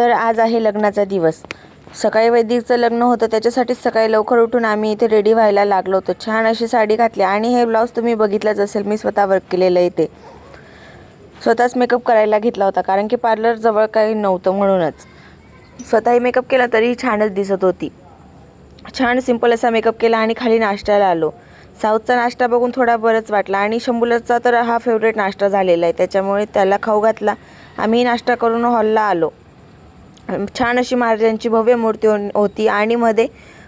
तर आज आहे लग्नाचा दिवस। सकाळी वैदिकचं लग्न होतं, त्याच्यासाठीच सकाळी लवकर उठून आम्ही इथे रेडी व्हायला लागलो होतो। छान अशी साडी घातली आणि हे ब्लाऊज तुम्ही बघितलंच असेल, मी स्वतः वर्क केलेलं आहे। ते स्वतःच मेकअप करायला घेतला होता, कारण की पार्लर जवळ काही नव्हतं म्हणूनच। स्वतःही मेकअप केला तरी छानच दिसत होती। छान सिंपल असा मेकअप केला आणि खाली नाश्त्याला आलो। साऊथचा नाश्ता बघून थोडा बरंच वाटला आणि शंभूलाचा तर हा फेवरेट नाश्ता झालेला आहे, त्याच्यामुळे त्याला खाऊ घातला। आम्ही नाश्ता करून हॉलला आलो। छान अशी महाराजांची भव्य मूर्ती होती आणि मध्ये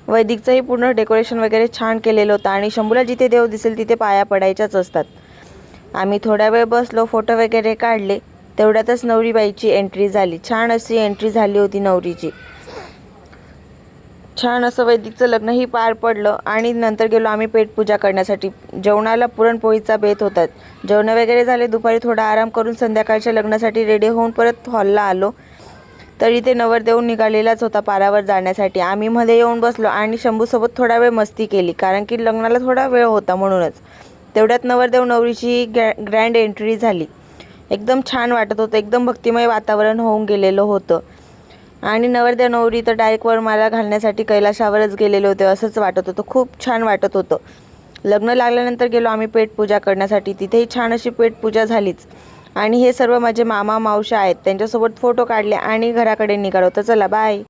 वैदिकचंही पूर्ण डेकोरेशन वगैरे छान केलेलं होतं आणि शंभूला जिथे देव दिसेल तिथे पाया पडायच्याच असतात। आम्ही थोडा वेळ बसलो, फोटो वगैरे काढले। तेवढ्यातच नवरीबाईची एंट्री झाली। छान अशी एंट्री झाली होती नवरीची। छान असं वैदिकचं लग्नही पार पडलं आणि नंतर गेलो आम्ही पेटपूजा करण्यासाठी। जेवणाला पुरणपोळीचा बेत होता। जेवण वगैरे झाले, दुपारी थोडा आराम करून संध्याकाळच्या लग्नासाठी रेडी होऊन परत हॉलला आलो। तर इथे नवरदेव निघालेलाच होता पारावर जाण्यासाठी। आम्ही मध्ये येऊन बसलो आणि शंभूसोबत थोडा वेळ मस्ती केली, कारण की लग्नाला थोडा वेळ होता म्हणूनच। तेवढ्यात नवरदेव नवरीची ग्रँड एंट्री झाली। एकदम छान वाटत होतं, एकदम भक्तिमय वातावरण होऊन गेलेलं होतं आणि नवरदेव नवरी तर डायरेक्ट वर माला घालण्यासाठी कैलाशावरच गेलेले होते असंच वाटत होतं। खूप छान वाटत होतं। लग्न लागल्यानंतर गेलो आम्ही पेटपूजा करण्यासाठी। तिथेही छान अशी पेटपूजा झालीच आणि हे सर्व माझे मामा मावशी आहेत, त्यांच्यासोबत फोटो काढले आणि घराकडे निघालो। तर चला बाय।